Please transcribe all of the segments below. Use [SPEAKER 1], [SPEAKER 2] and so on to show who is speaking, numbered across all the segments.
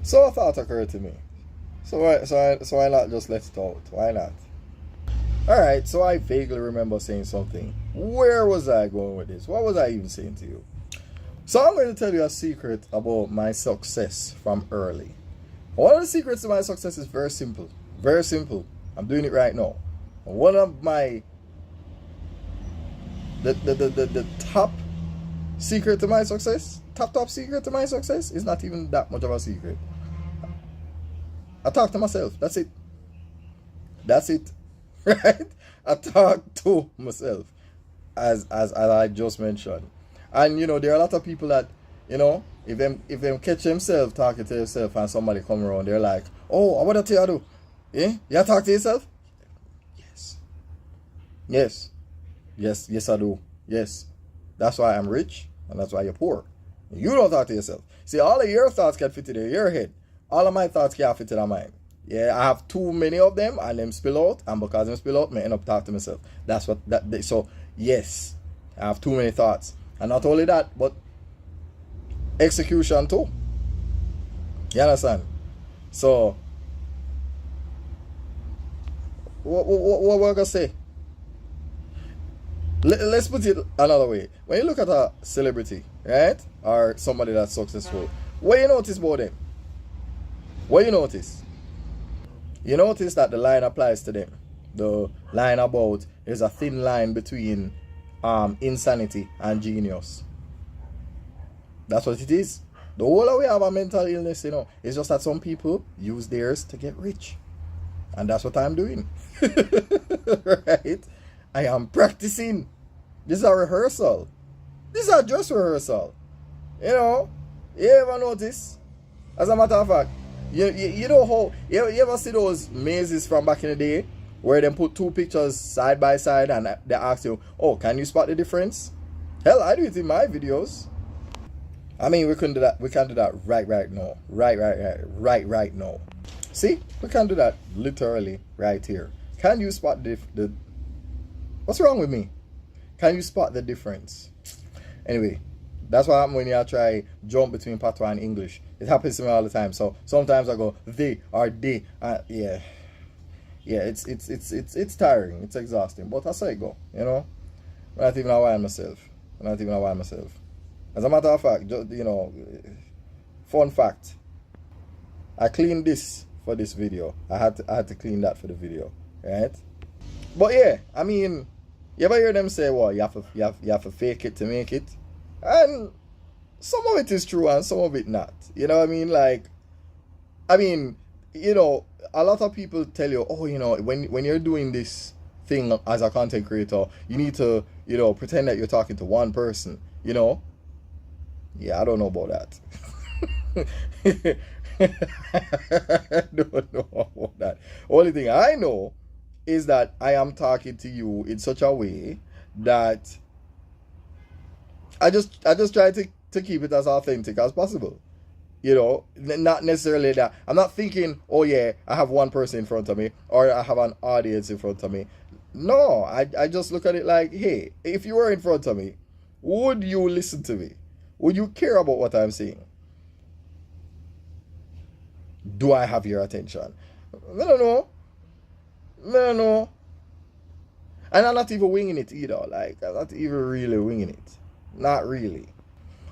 [SPEAKER 1] So a thought occurred to me. So why not just let it out? Why not? Alright, so I vaguely remember saying something. Where was I going with this? What was I even saying to you? So I'm going to tell you a secret about my success from early. One of the secrets to my success is very simple. Very simple. I'm doing it right now. One of my the top secret to my success, top secret to my success is not even that much of a secret. I talk to myself. That's it. That's it. Right? I talk to myself. As I just mentioned. And you know, there are a lot of people that, you know, if them catch themselves talking to themselves and somebody come around, they're like, oh, what do you do? Eh? You talk to yourself? Yes. Yes. Yes, I do. Yes. That's why I'm rich and that's why you're poor. You don't talk to yourself. See, all of your thoughts can fit in your head. All of my thoughts can't fit in mine. Yeah, I have too many of them and them spill out, and because them spill out, I end up talking to myself. That's what so yes, I have too many thoughts. And not only that, but execution too. You understand? So what we're gonna say? Let's put it another way. When you look at a celebrity, right, or somebody that's successful, what you notice about them? What you notice? You notice that the line applies to them. The line about there's a thin line between insanity and genius. That's what it is. The whole way have a mental illness, you know, it's just that some people use theirs to get rich. And that's what I'm doing. Right? I am practicing. This is a rehearsal. This is a dress rehearsal. You know, you ever notice? As a matter of fact, you know how, you ever see those mazes from back in the day where they put two pictures side by side and they ask you, oh, can you spot the difference? Hell, I do it in my videos. I mean, we can do that. We can do that right now. Right now. See, we can do that literally right here. Can you spot the what's wrong with me? Can you spot the difference? Anyway, that's what happens when you try jump between patois and English. It happens to me all the time. So sometimes I go they or they. Yeah, it's tiring. It's exhausting. But that's how I go. You know, I'm not even aware myself. As a matter of fact, just, you know, fun fact. I cleaned this for this video. I had to clean that for the video, right? But yeah, I mean, you ever hear them say, well, you have to fake it to make it? And some of it is true and some of it not. You know what I mean? Like, I mean, you know, a lot of people tell you, oh, you know, when you're doing this thing as a content creator, you need to, you know, pretend that you're talking to one person, you know? Yeah, I don't know about that. I don't know about that. Only thing I know is that I am talking to you in such a way that I just try to keep it as authentic as possible. You know, not necessarily that I'm not thinking, oh yeah, I have one person in front of me or I have an audience in front of me. No, I just look at it like, hey, if you were in front of me, would you listen to me? Would you care about what I'm saying? Do I have your attention? I don't know. And I'm not even winging it either. Like, I'm not even really winging it. Not really.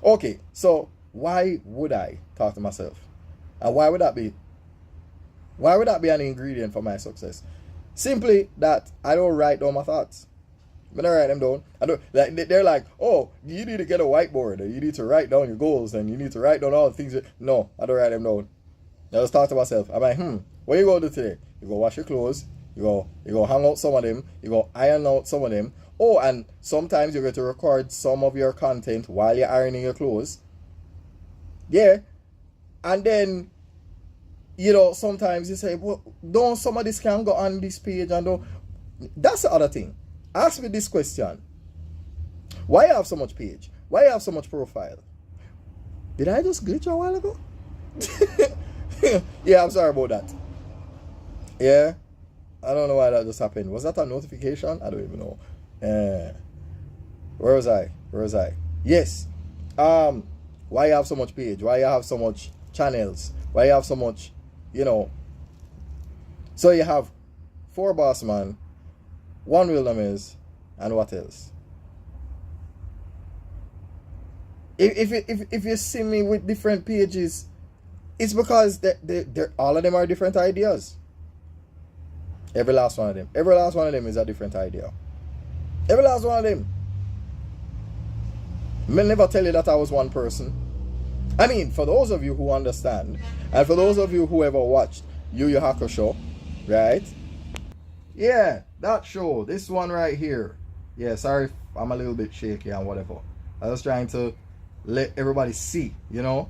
[SPEAKER 1] Okay, so why would I talk to myself? And why would that be? Why would that be an ingredient for my success? Simply that I don't write down my thoughts. When I write them down, I don't, like, they're like, oh, you need to get a whiteboard, or you need to write down your goals, and you need to write down all the things. No, I don't write them down. I just talk to myself. I'm like, what you gonna do today? You go wash your clothes. You go hang out some of them. You go iron out some of them. Oh, and sometimes you're going to record some of your content while you're ironing your clothes. Yeah. And then, you know, sometimes you say, well, don't some of this can go on this page and don't. That's the other thing. Ask me this question. Why you have so much page? Why you have so much profile? Did I just glitch a while ago? Yeah, I'm sorry about that. Yeah. I don't know why that just happened. Was that a notification? I don't even know. Where was I? Yes. Why you have so much page? Why you have so much channels, why you have so much, you know. So you have 4 Bossman, 1 Wilderness, and what else? If you see me with different pages, it's because they're all of them are different ideas. Every last one of them. Every last one of them is a different idea. Every last one of them. I'll never tell you that I was one person. I mean, for those of you who understand, and for those of you who ever watched Yu Yu Hakusho, right? Yeah, that show. This one right here. Yeah, sorry if I'm a little bit shaky and whatever. I was trying to let everybody see, you know?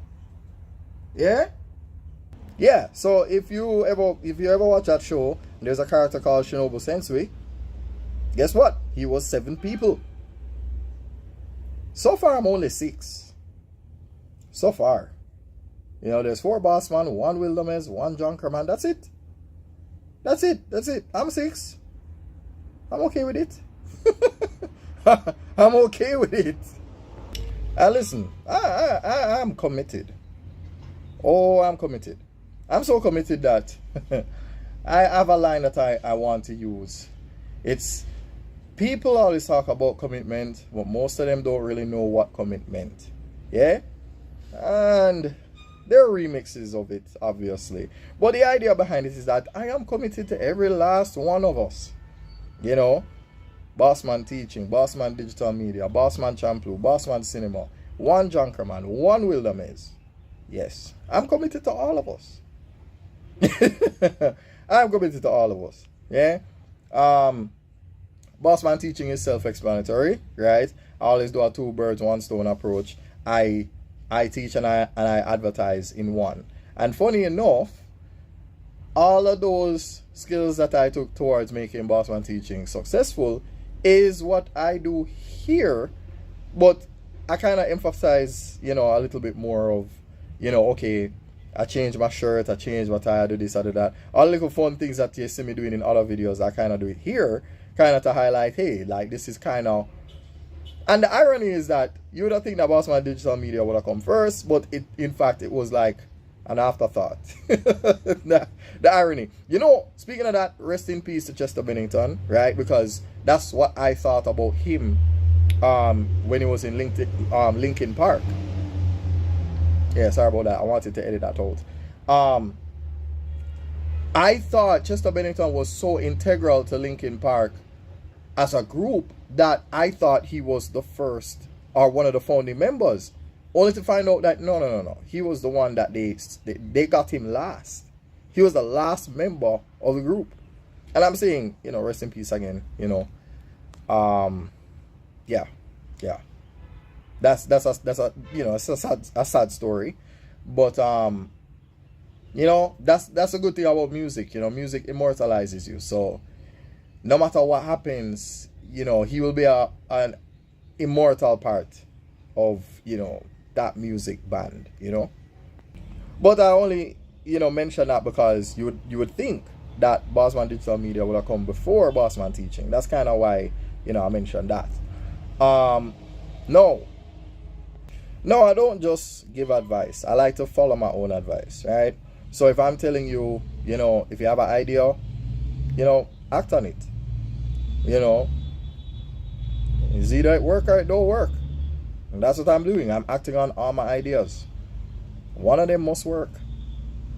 [SPEAKER 1] Yeah? Yeah, so if you ever watch that show, there's a character called Shinobu Sensui. Guess what? He was 7 people. So far, I'm only 6. So far. You know, there's 4 Bossman, 1 Wilderness, 1 Junkerman. That's it. That's it. That's it. I'm 6. I'm okay with it. I'm okay with it. Listen, I'm committed. Oh, I'm committed. I'm so committed that I have a line that I want to use. It's, people always talk about commitment, but most of them don't really know what commitment. Yeah? And there are remixes of it, obviously. But the idea behind it is that I am committed to every last one of us. You know? Bossman Teaching, Bossman Digital Media, Bossman Champloo, Bossman Cinema, 1 Junkerman, 1 Wilderness. Yes, I'm committed to all of us. I'm committed to all of us. Yeah. Bossman Teaching is self-explanatory, right? I always do a 2 birds, 1 stone approach. I teach and I advertise in one. And funny enough, all of those skills that I took towards making Bossman Teaching successful is what I do here, but I kind of emphasize, you know, a little bit more of, you know, okay, I change my shirt, I change my tie, I do this, I do that. All the little fun things that you see me doing in other videos, I kind of do it here, kind of to highlight, hey, like this is kind of. And the irony is that you would have think that Bossman Digital Media would have come first, but in fact it was like an afterthought. the irony. You know, speaking of that, rest in peace to Chester Bennington, right? Because that's what I thought about him when he was in Linkin Park. Yeah, sorry about that. I wanted to edit that out. I thought Chester Bennington was so integral to Linkin Park as a group that I thought he was the first or one of the founding members. Only to find out that no. He was the one that they got him last. He was the last member of the group. And I'm saying, you know, rest in peace again, you know. Yeah. That's a you know, it's a sad story. But you know, that's a good thing about music, you know, music immortalizes you. So no matter what happens, you know, he will be an immortal part of, you know, that music band, you know. But I only, you know, mention that because you would think that Bossman Digital Media would have come before Bossman Teaching. That's kind of why, you know, I mentioned that. No, I don't just give advice. I like to follow my own advice, right? So if I'm telling you, you know, if you have an idea, you know, act on it. You know, it's either it work or it don't work. And that's what I'm doing. I'm acting on all my ideas. One of them must work.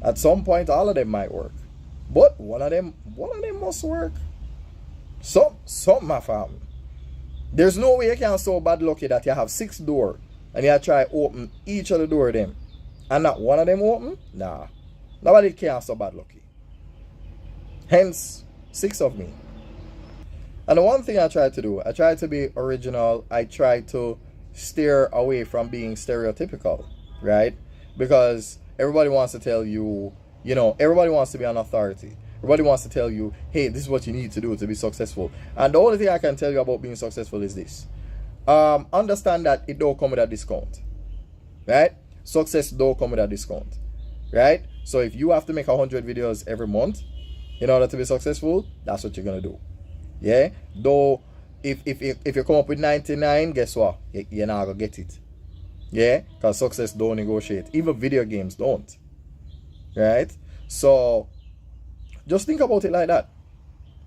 [SPEAKER 1] At some point, all of them might work. But one of them must work. Some my family. There's no way you can so bad lucky that you have 6 doors and you try open each of the door of them and not one of them open. Nah. Nobody can so bad lucky. Hence 6 of me. And the one thing I try to do, I try to be original. I try to steer away from being stereotypical, right? Because everybody wants to tell you, you know, everybody wants to be an authority. Everybody wants to tell you, hey, this is what you need to do to be successful. And the only thing I can tell you about being successful is this. Understand that it don't come with a discount, right? Success don't come with a discount, right? So if you have to make 100 videos every month in order to be successful, that's what you're going to do. Yeah? Though, if you come up with 99, guess what? You're not going to get it. Yeah? Because success don't negotiate. Even video games don't. right? So just think about it like that.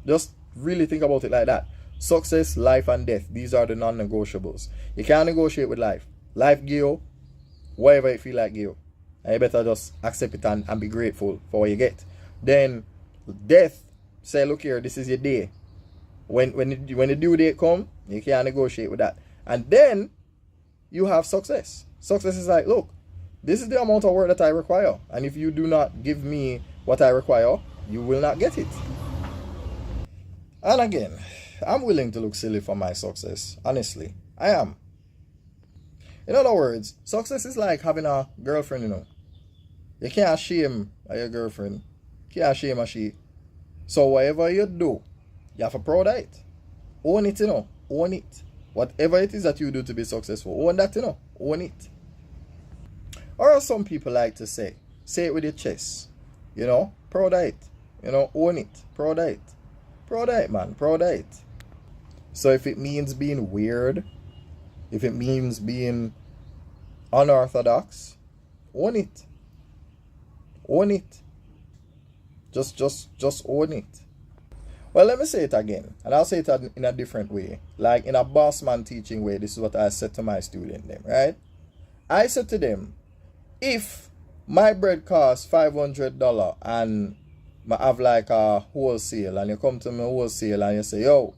[SPEAKER 1] Just really think about it like that. Success, life, and death. These are the non-negotiables. You can't negotiate with life. Life give you whatever you feel like give you. And you better just accept it and be grateful for what you get. Then death, say, look here, this is your day. When the due date come, you can't negotiate with that. And then you have success. Success is like, look, this is the amount of work that I require. And if you do not give me what I require, you will not get it. And again, I'm willing to look silly for my success. Honestly, I am. In other words, success is like having a girlfriend, you know. You can't shame your girlfriend. You can't shame a she. So whatever you do, you have to proud of it. Own it, you know. Own it. Whatever it is that you do to be successful, own that, you know. Own it. Or as some people like to say it with your chest. You know, proud of it. You know, own it. Proud of it. Proud of it, man. Proud of it. So if it means being weird, if it means being unorthodox, own it. Own it. Just own it. Well, let me say it again. And I'll say it in a different way. Like in a Bossman teaching way, this is what I said to my student them, right? I said to them, if my bread costs $500 and I have like a wholesale, and you come to me wholesale and you say, yo,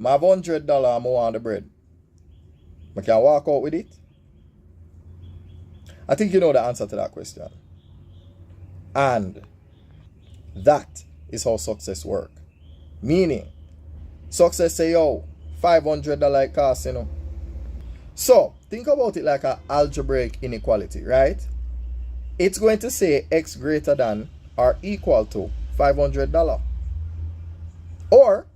[SPEAKER 1] I have $100 more on the bread, I can walk out with it? I think you know the answer to that question. And that is how success works. Meaning, success say, yo, $500 cost, you know. So, think about it like an algebraic inequality, right? It's going to say x greater than or equal to $500. Or,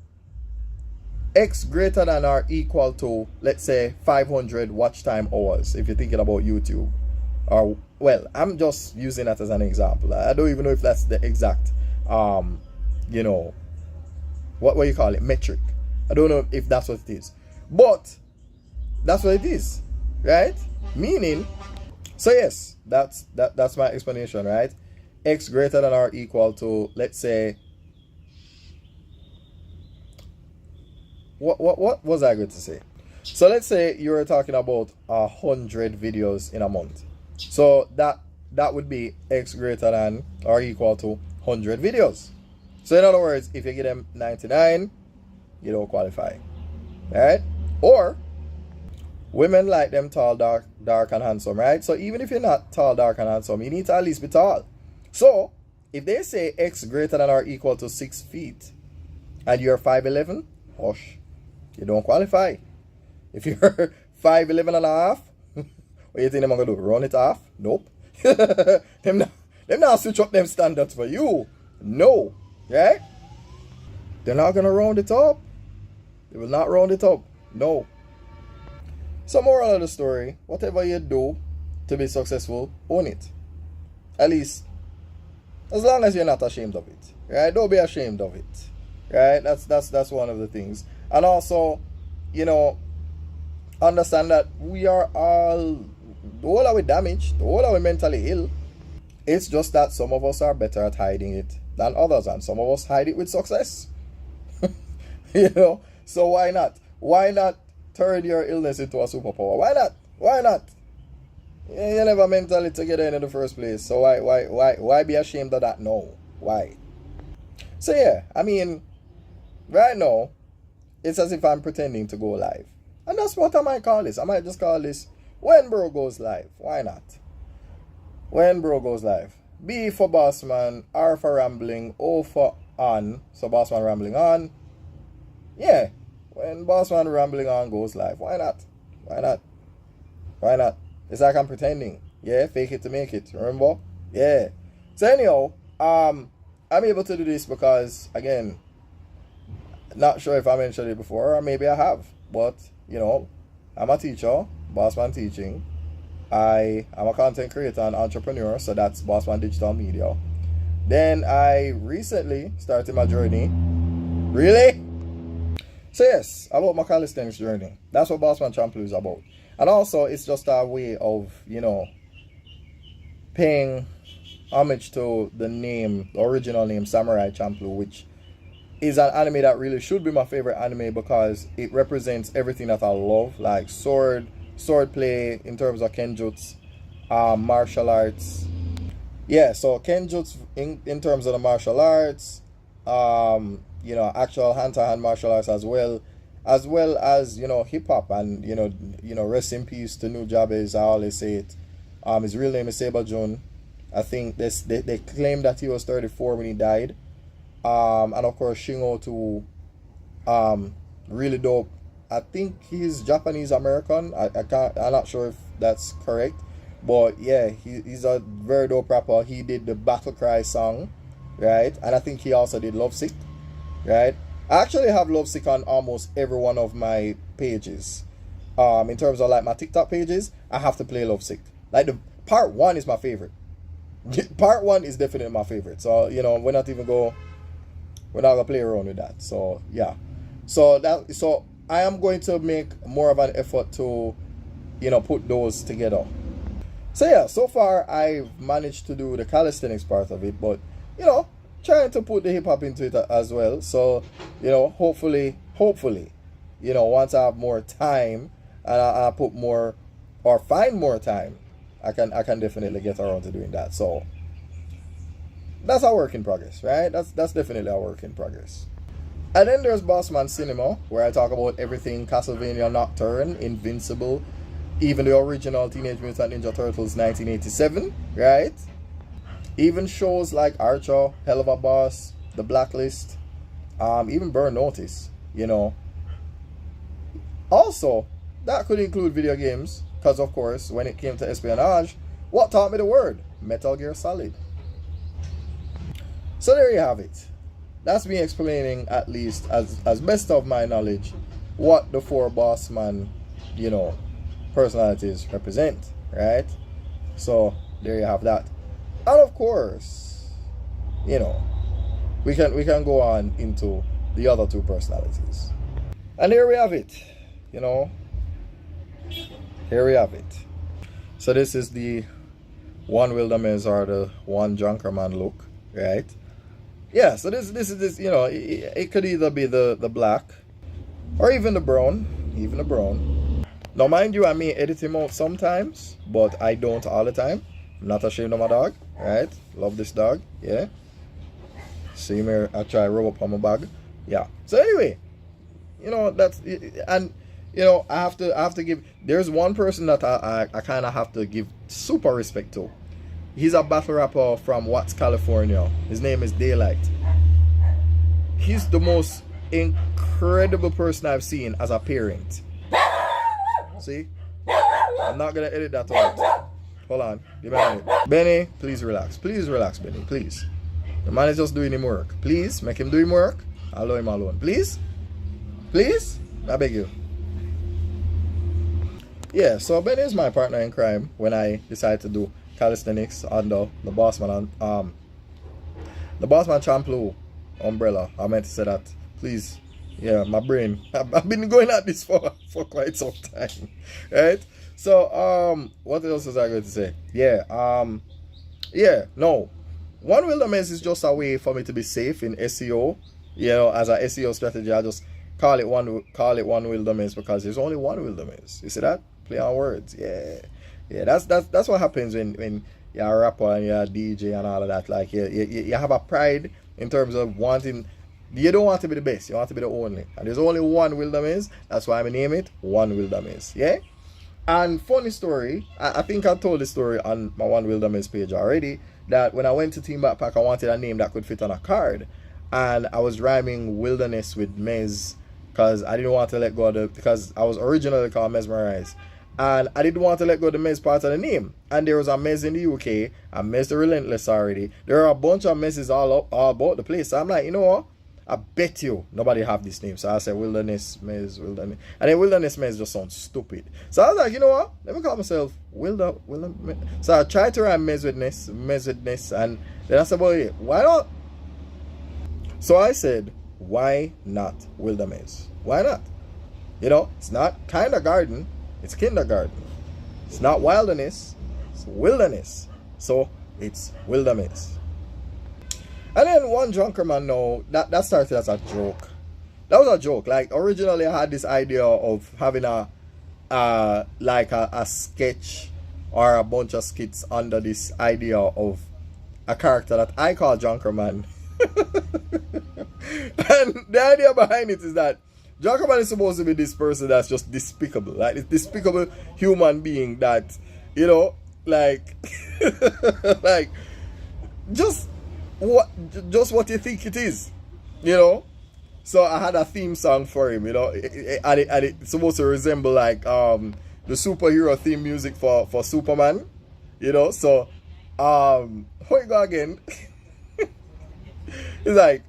[SPEAKER 1] x greater than or equal to, let's say, 500 watch time hours, if you're thinking about YouTube. Or, well, I'm just using that as an example. I don't even know if that's the exact, you know, what you call it, metric. I don't know if that's what it is. But, that's what it is, right? Meaning, so yes, that's my explanation, right? X greater than or equal to, let's say, what was I going to say? So let's say you were talking about 100 videos in a month. So that would be X greater than or equal to 100 videos. So in other words, if you get them 99, you don't qualify, right? Or women like them tall, dark and handsome, right? So even if you're not tall, dark and handsome, you need to at least be tall. So if they say X greater than or equal to 6 feet and you're 5'11", hush, you don't qualify. If you're 5'11 and a half, what do you think they're going to do? Run it off? Nope. them not switch up them standards for you. No. Right? They're not going to round it up. They will not round it up. No. So moral of the story, whatever you do to be successful, own it. At least, as long as you're not ashamed of it. Right? Don't be ashamed of it. Right? That's one of the things. And also, you know, understand that we are all, the whole are we damaged, the whole are we mentally ill. It's just that some of us are better at hiding it than others, and some of us hide it with success. You know, so why not? Why not turn your illness into a superpower? Why not? Why not? You never mentally together in the first place. So why be ashamed of that? No. Why? So yeah, I mean, right now, it's as if I'm pretending to go live. And that's what I might call this. I might just call this When Bro Goes Live. Why not? When Bro Goes Live. B for Bossman, R for Rambling, O for On. So Bossman Rambling On. Yeah. When Bossman Rambling On goes live. Why not? Why not? Why not? It's like I'm pretending. Yeah, fake it to make it. Remember? Yeah. So anyhow, I'm able to do this because, again, not sure if I mentioned it before, or maybe I have. But, you know, I'm a teacher, Bossman Teaching. I am a content creator and entrepreneur, so that's Bossman Digital Media. Then I recently started my journey. Really? So yes, about my calisthenics journey. That's what Bossman Champloo is about. And also, it's just a way of, you know, paying homage to the name, the original name Samurai Champloo, which is an anime that really should be my favorite anime because it represents everything that I love, like sword play in terms of kenjutsu, martial arts. Yeah, so kenjutsu in terms of the martial arts, actual hand-to-hand martial arts as well as hip hop and rest in peace to Nujabes. I always say it. His real name is Saber June. I think they claim that he was 34 when he died. And of course Shingo too, really dope. I think he's Japanese American. I'm not sure if that's correct. But yeah, he's a very dope rapper. He did the Battle Cry song, right? And I think he also did Lovesick, right? I actually have Lovesick on almost every one of my pages. In terms of like my TikTok pages, I have to play Lovesick. Like the part 1 is my favorite. Part 1 is definitely my favorite. So, we're not gonna play around with that. So yeah. So I am going to make more of an effort to, put those together. So yeah, so far I've managed to do the calisthenics part of it, but trying to put the hip hop into it as well. So, hopefully, once I have more time and I put more or find more time, I can definitely get around to doing that. So that's a work in progress, right? That's definitely a work in progress. And then there's Bossman Cinema, where I talk about everything Castlevania Nocturne, Invincible, even the original Teenage Mutant Ninja Turtles 1987, right? Even shows like Archer, Hell of a Boss, The Blacklist, even Burn Notice, Also, that could include video games, because of course, when it came to espionage, what taught me the word? Metal Gear Solid. So there you have it. That's me explaining, at least as best of my knowledge, what the 4 Bossman, personalities represent, right? So there you have that. And of course, we can go on into the other 2 personalities. And here we have it. Here we have it. So this is the one Wilderness or the one Junkerman look, right? Yeah, so this is it could either be the black or even the brown. Now mind you, I may edit him out sometimes, but I don't all the time. I'm not ashamed of my dog, right? Love this dog, yeah. See me, I try rub up on my bag. Yeah. So anyway, that's, and I have to give, there's one person that I kind of have to give super respect to. He's a battle rapper from Watts, California. His name is Daylight. He's the most incredible person I've seen as a parent. See? I'm not gonna edit that out. Hold on. Give me a minute. Benny, please relax. Please relax, Benny. Please. The man is just doing him work. Please, make him do him work. I'll leave him alone. Please? Please? I beg you. Yeah, so Benny is my partner in crime when I decided to do calisthenics under the Bossman Champloo umbrella. I meant to say that. Please. Yeah, my brain. I've been going at this for quite some time. Right? So, what else was I going to say? No. One Wilderness is just a way for me to be safe in SEO. As an SEO strategy, I just call it one Wilderness because there's only one Wilderness. You see that? Play on words. Yeah, that's what happens when you're a rapper and you're a DJ and all of that. Like you have a pride in terms of wanting. You don't want to be the best. You want to be the only. And there's only one Wilderness. That's why I name it One Wilderness. Yeah. And funny story. I think I told the story on my One Wilderness page already. That when I went to Team Backpack, I wanted a name that could fit on a card, and I was rhyming Wilderness with Mez because I didn't want to let go of because I was originally called Mesmerize. And I didn't want to let go of the Mez part of the name. And there was a Mez in the UK, a Mez the Relentless already. There are a bunch of Mezes all about the place. So I'm like, you know what? I bet you nobody have this name. So I said Wilderness Mez, Wilderness. And then Wilderness Mez just sounds stupid. So I was like, you know what? Let me call myself Wilderness. So I tried to write Mez with Ness. And then I said, well, yeah, why not? So I said, why not Wilderness? Why not? It's not kindergarten. It's kindergarten. It's not wilderness. It's wilderness. So It's wilderness. And then one drunker man now, that started as a joke. That was a joke. Like originally I had this idea of having a sketch or a bunch of skits under this idea of a character that I call Drunker Man. And the idea behind it is that Drunker Man is supposed to be this person that's just despicable. Like this despicable human being that, you know, like like just what you think it is, you know. So I had a theme song for him, you know, and it's supposed to resemble like the superhero theme music for Superman, you know. So how you go again? It's like,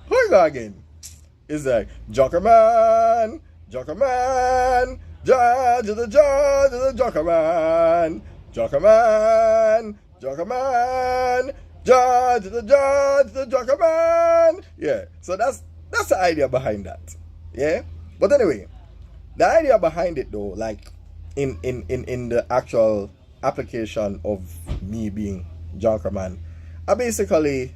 [SPEAKER 1] how you go again? It's like Joker Man, Joker Man, judge of the Joker Man, Joker Man, Joker Man. Judge the Joker Man. Yeah. So that's the idea behind that. Yeah. But anyway, the idea behind it though, like in the actual application of me being Joker Man, I basically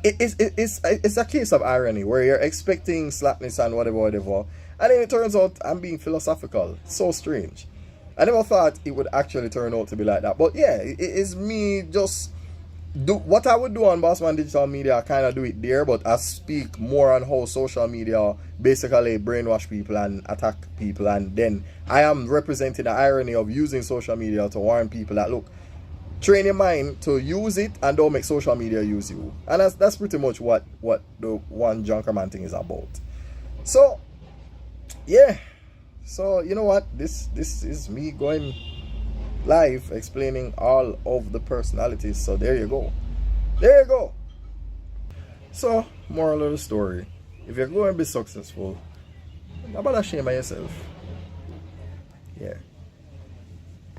[SPEAKER 1] it's a case of irony where you're expecting slackness and whatever, and then it turns out I'm being philosophical. It's so strange. I never thought it would actually turn out to be like that. But yeah, it is me just do what I would do on Bossman Digital Media. I kind of do it there, but I speak more on how social media basically brainwash people and attack people, and then I am representing the irony of using social media to warn people that, look, train your mind to use it and don't make social media use you. And that's pretty much what the one Junker Man thing is about. So yeah, so you know what, this is me going live explaining all of the personalities. So there you go. So moral of the story, if you're going to be successful, how about ashamed of yourself? Yeah.